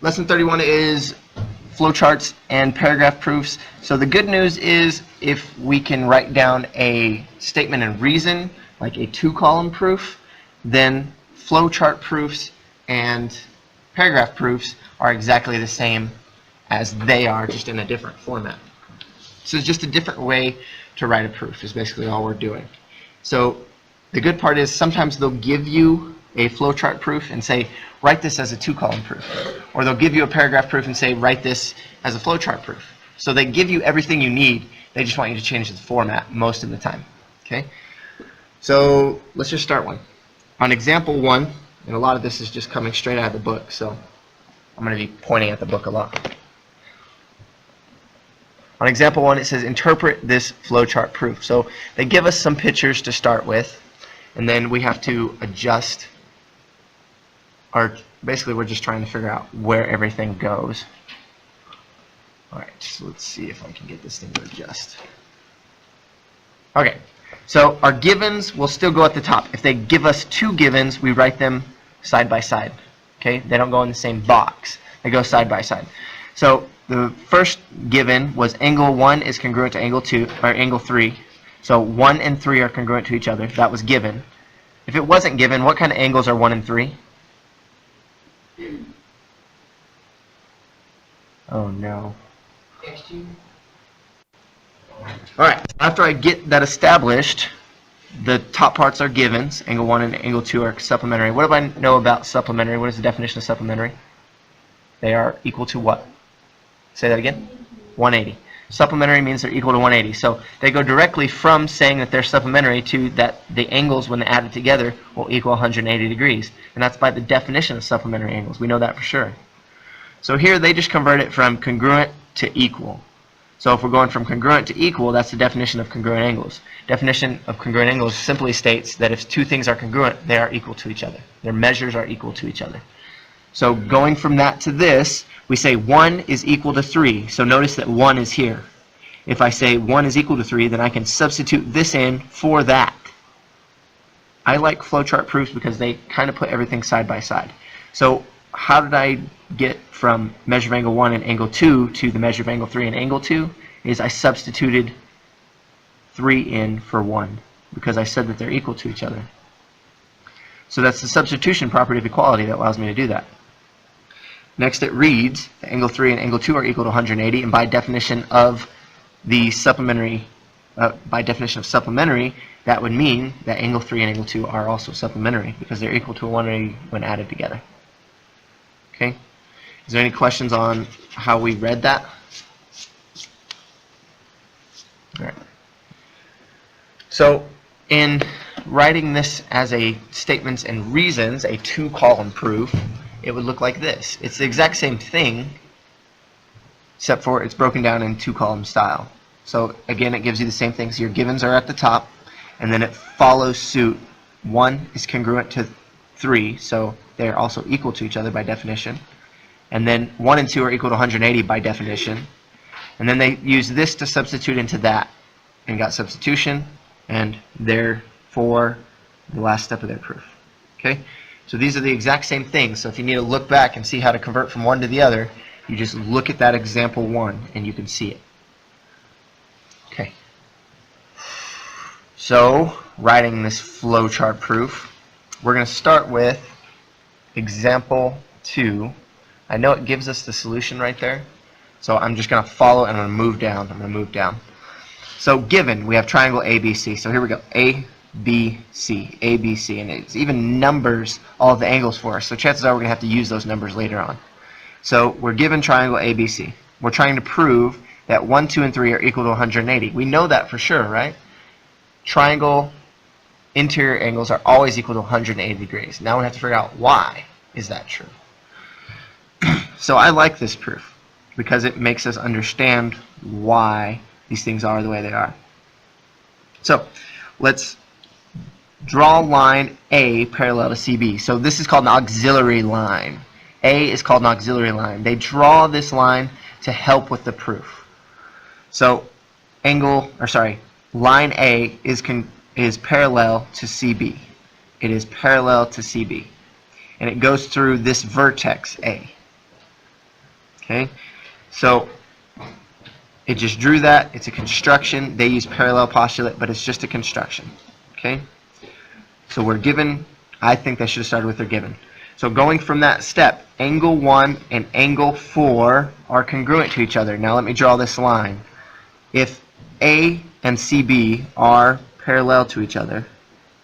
Lesson 31 is flowcharts and paragraph proofs. So the good news is if we can write down a statement and reason, like a 2-column proof, then flowchart proofs and paragraph proofs are exactly the same as they are, just in a different format. So it's just a different way to write a proof is basically all we're doing. So the good part is sometimes they'll give you a flowchart proof and say, write this as a 2-column proof. Or they'll give you a paragraph proof and say, write this as a flowchart proof. So they give you everything you need. They just want you to change the format most of the time. Okay? So let's just start one. On example 1, and a lot of this is just coming straight out of the book, so I'm going to be pointing at the book a lot. On example 1, it says, interpret this flowchart proof. So they give us some pictures to start with, and then we have to adjust. Or basically, we're just trying to figure out where everything goes. All right, so let's see if I can get this thing to adjust. Okay, so our givens will still go at the top. If they give us 2 givens, we write them side by side. Okay, they don't go in the same box. They go side by side. So the first given was angle 1 is congruent to angle 2 or angle 3. So 1 and 3 are congruent to each other. That was given. If it wasn't given, what kind of angles are 1 and 3? Oh no. Alright, after I get that established, the top parts are givens. Angle 1 and angle 2 are supplementary. What do I know about supplementary? What is the definition of supplementary? They are equal to what? Say that again? 180. Supplementary means they're equal to 180. So they go directly from saying that they're supplementary to that the angles, when added together, will equal 180 degrees. And that's by the definition of supplementary angles. We know that for sure. So here they just convert it from congruent to equal. So if we're going from congruent to equal, that's the definition of congruent angles. Definition of congruent angles simply states that if 2 things are congruent, they are equal to each other. Their measures are equal to each other. So going from that to this, we say 1 is equal to 3. So notice that 1 is here. If I say 1 is equal to 3, then I can substitute this in for that. I like flowchart proofs because they kind of put everything side by side. So how did I get from measure of angle 1 and angle 2 to the measure of angle 3 and angle 2? Is I substituted 3 in for 1 because I said that they're equal to each other. So that's the substitution property of equality that allows me to do that. Next it reads, angle 3 and angle 2 are equal to 180, and by definition of the supplementary, that would mean that angle 3 and angle 2 are also supplementary because they're equal to 180 when added together. Okay? Is there any questions on how we read that? All right. So in writing this as a statements and reasons, a 2-column proof, it would look like this. It's the exact same thing, except for it's broken down in 2-column style. So again, it gives you the same thing. So your givens are at the top, and then it follows suit. 1 is congruent to 3, so they're also equal to each other by definition. And then 1 and 2 are equal to 180 by definition. And then they use this to substitute into that, and got substitution, and therefore the last step of their proof. Okay? So these are the exact same things. So if you need to look back and see how to convert from one to the other, you just look at that example 1 and you can see it. Okay. So writing this flowchart proof, we're going to start with example 2. I know it gives us the solution right there. So I'm just going to follow and I'm going to move down. I'm going to move down. So given, we have triangle ABC. So here we go. ABC, ABC, and it's even numbers all of the angles for us. So chances are we're going to have to use those numbers later on. So we're given triangle ABC. We're trying to prove that 1, 2, and 3 are equal to 180. We know that for sure, right? Triangle interior angles are always equal to 180 degrees. Now we have to figure out why is that true. So I like this proof because it makes us understand why these things are the way they are. So let's draw line A parallel to CB. So this is called an auxiliary line. A is called an auxiliary line. They draw this line to help with the proof. So line A is parallel to CB. It is parallel to CB. And it goes through this vertex A. Okay, so it just drew that. It's a construction. They use parallel postulate, but it's just a construction. Okay, so we're given, I think they should have started with their given. So going from that step, angle 1 and angle 4 are congruent to each other. Now let me draw this line. If A and CB are parallel to each other,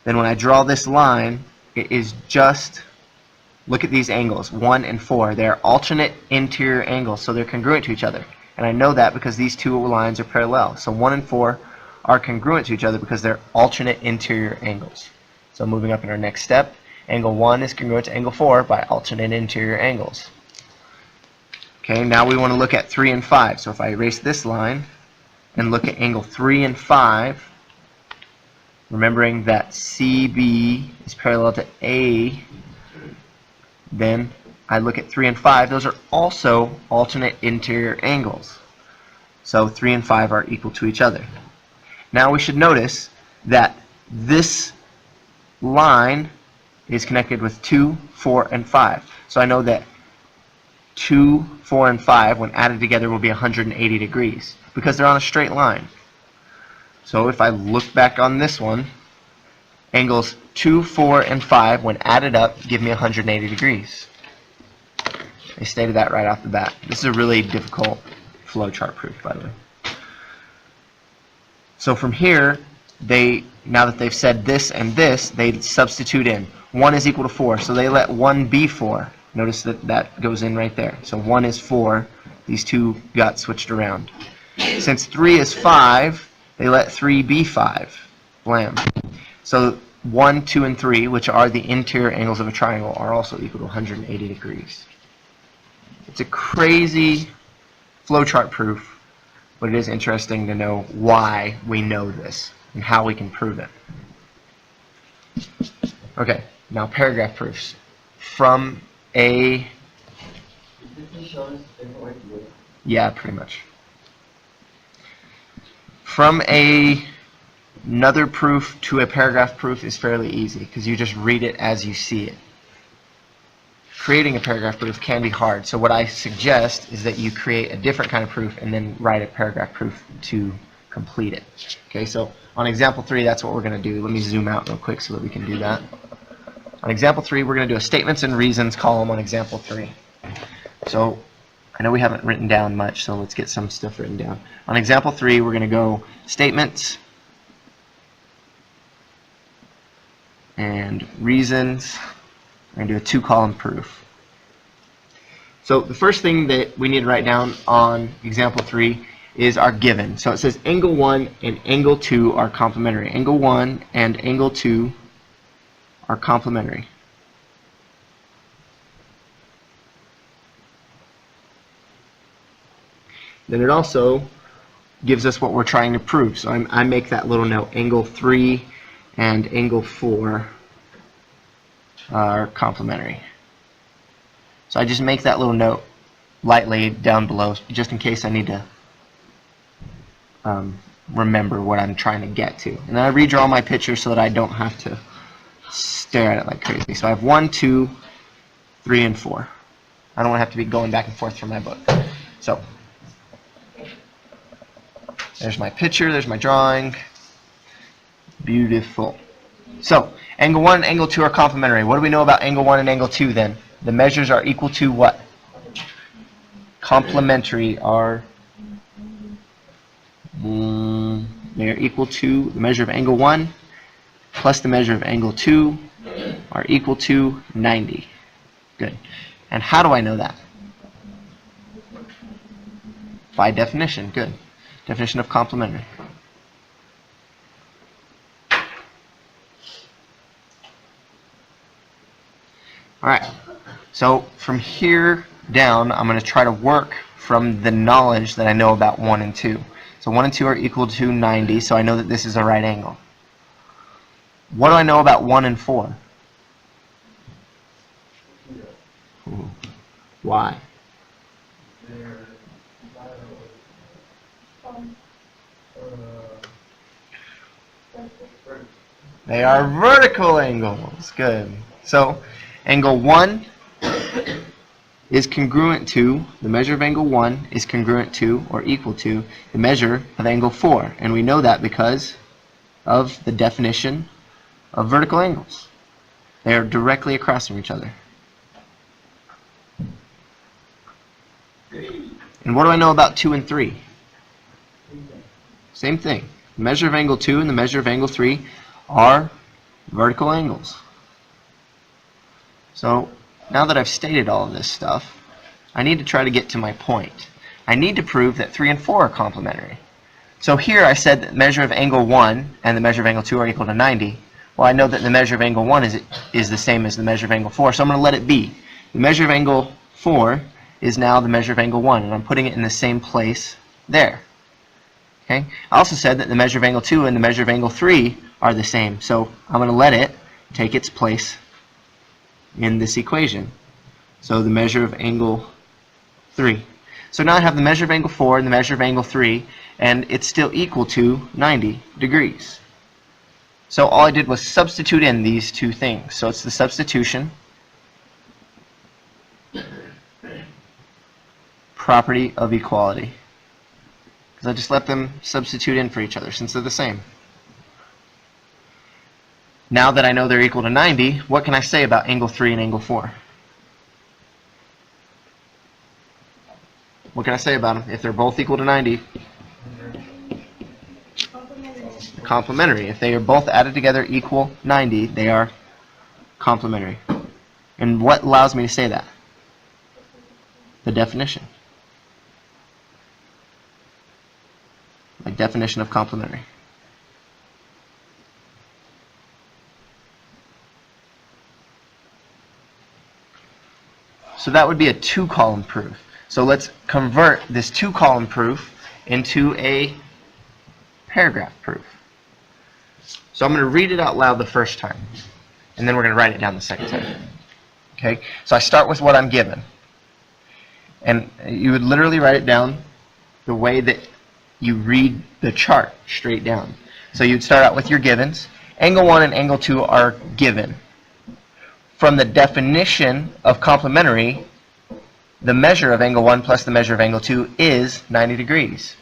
then when I draw this line, it is just, look at these angles, 1 and 4. They're alternate interior angles, so they're congruent to each other. And I know that because these two lines are parallel. So 1 and 4 are congruent to each other because they're alternate interior angles. So moving up in our next step, angle 1 is congruent to angle 4 by alternate interior angles. Okay, now we want to look at 3 and 5. So if I erase this line and look at angle 3 and 5, remembering that CB is parallel to A, then I look at 3 and 5. Those are also alternate interior angles. So 3 and 5 are equal to each other. Now we should notice that this line is connected with 2, 4, and 5. So I know that 2, 4, and 5, when added together, will be 180 degrees because they're on a straight line. So if I look back on this one, angles 2, 4, and 5, when added up, give me 180 degrees. I stated that right off the bat. This is a really difficult flowchart proof, by the way. So from here, now that they've said this and this, they substitute in. 1 is equal to 4, so they let 1 be 4. Notice that that goes in right there. So 1 is 4. These two got switched around. Since 3 is 5, they let 3 be 5. Blam. So 1, 2, and 3, which are the interior angles of a triangle, are also equal to 180 degrees. It's a crazy flowchart proof, but it is interesting to know why we know this and how we can prove it. Okay, now paragraph proofs. From a... Yeah, pretty much. From another proof to a paragraph proof is fairly easy because you just read it as you see it. Creating a paragraph proof can be hard, so what I suggest is that you create a different kind of proof and then write a paragraph proof to complete it. Okay, so on example 3, that's what we're going to do. Let me zoom out real quick so that we can do that. On example 3, we're going to do a statements and reasons column on example 3. So I know we haven't written down much, so let's get some stuff written down. On example 3, we're going to go statements and reasons. We're going to do a 2-column proof. So the first thing that we need to write down on example 3 is our given. So it says angle 1 and angle 2 are complementary. Angle 1 and angle 2 are complementary. Then it also gives us what we're trying to prove. So I make that little note, angle 3 and angle 4 are complementary. So I just make that little note lightly down below just in case I need to remember what I'm trying to get to. And then I redraw my picture so that I don't have to stare at it like crazy. So I have 1, 2, 3, and 4. I don't want to have to be going back and forth from my book. So there's my picture, there's my drawing. Beautiful. So angle 1 and angle 2 are complementary. What do we know about angle 1 and angle 2 then? The measures are equal to what? Complementary are they're equal to the measure of angle 1 plus the measure of angle 2 are equal to 90. Good. And how do I know that? By definition. Good. Definition of complementary. Alright, so from here down, I'm going to try to work from the knowledge that I know about 1 and 2. So 1 and 2 are equal to 90, so I know that this is a right angle. What do I know about 1 and 4? Ooh. Why? They are vertical angles. Good. So angle 1 is congruent to, the measure of angle 1 is congruent to or equal to the measure of angle 4. And we know that because of the definition of vertical angles. They are directly across from each other. And what do I know about 2 and 3? Same thing. The measure of angle 2 and the measure of angle 3 are vertical angles. So now that I've stated all of this stuff, I need to try to get to my point. I need to prove that 3 and 4 are complementary. So here I said that the measure of angle 1 and the measure of angle 2 are equal to 90. Well, I know that the measure of angle 1 is the same as the measure of angle 4, so I'm going to let it be. The measure of angle 4 is now the measure of angle 1, and I'm putting it in the same place there. Okay? I also said that the measure of angle 2 and the measure of angle 3 are the same, so I'm going to let it take its place in this equation. So the measure of angle 3. So now I have the measure of angle 4 and the measure of angle 3, and it's still equal to 90 degrees. So all I did was substitute in these two things. So it's the substitution property of equality. Because I just let them substitute in for each other since they're the same. Now that I know they're equal to 90, what can I say about angle 3 and angle 4? What can I say about them? If they're both equal to 90, complementary. If they are both added together equal 90, they are complementary. And what allows me to say that? The definition. My definition of complementary. So that would be a 2-column proof. So let's convert this 2-column proof into a paragraph proof. So I'm going to read it out loud the first time, and then we're going to write it down the second time. Okay? So I start with what I'm given. And you would literally write it down the way that you read the chart straight down. So you'd start out with your givens. Angle 1 and angle 2 are given. From the definition of complementary, the measure of angle 1 plus the measure of angle 2 is 90 degrees.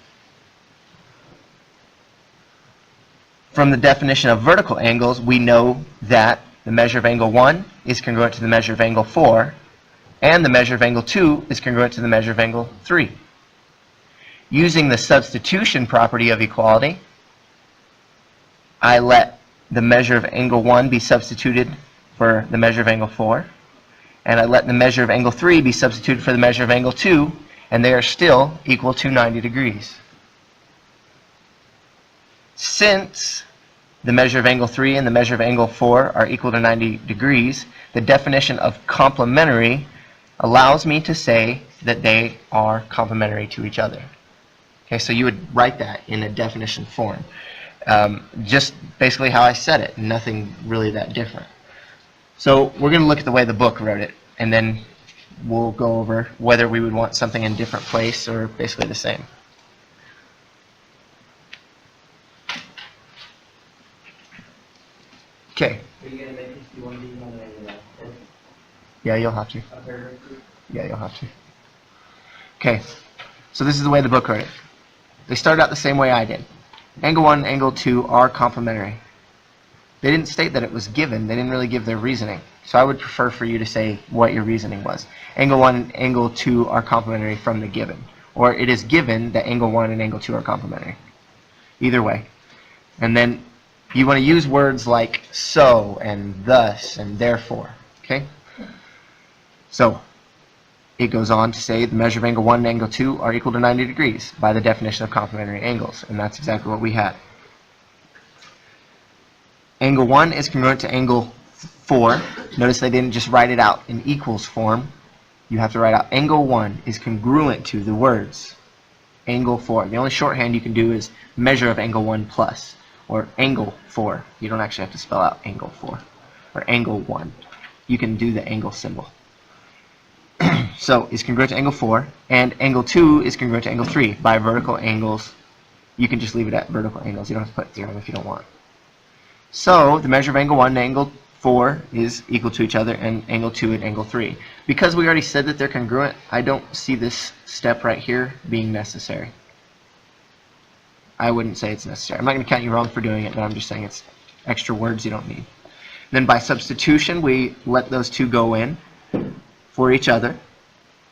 From the definition of vertical angles, we know that the measure of angle 1 is congruent to the measure of angle 4, and the measure of angle 2 is congruent to the measure of angle 3. Using the substitution property of equality, I let the measure of angle 1 be substituted for the measure of angle 4, and I let the measure of angle 3 be substituted for the measure of angle 2, and they are still equal to 90 degrees. Since the measure of angle 3 and the measure of angle 4 are equal to 90 degrees, the definition of complementary allows me to say that they are complementary to each other. Okay, so you would write that in a definition form. Just basically how I said it, nothing really that different. So we're going to look at the way the book wrote it, and then we'll go over whether we would want something in a different place or basically the same. Okay. Are you going to make this? Do you want to do one of Yeah, you'll have to. a paragraph? Yeah, you'll have to. Okay, so this is the way the book wrote it. They started out the same way I did. Angle 1 and angle 2 are complementary. They didn't state that it was given. They didn't really give their reasoning. So I would prefer for you to say what your reasoning was. Angle 1 and angle 2 are complementary from the given. Or it is given that angle 1 and angle 2 are complementary. Either way. And then you want to use words like so and thus and therefore. Okay? So it goes on to say the measure of angle 1 and angle 2 are equal to 90 degrees by the definition of complementary angles. And that's exactly what we had. Angle 1 is congruent to angle 4. Notice they didn't just write it out in equals form. You have to write out angle 1 is congruent to the words angle 4. The only shorthand you can do is measure of angle 1 plus, or angle 4. You don't actually have to spell out angle 4, or angle 1. You can do the angle symbol. So it's congruent to angle 4, and angle 2 is congruent to angle 3 by vertical angles. You can just leave it at vertical angles. You don't have to put theorem if you don't want. So the measure of angle 1 and angle 4 is equal to each other, and angle 2 and angle 3. Because we already said that they're congruent, I don't see this step right here being necessary. I wouldn't say it's necessary. I'm not going to count you wrong for doing it, but I'm just saying it's extra words you don't need. Then by substitution, we let those two go in for each other,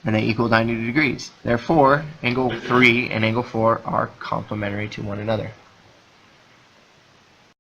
and they equal 90 degrees. Therefore, angle 3 and angle 4 are complementary to one another.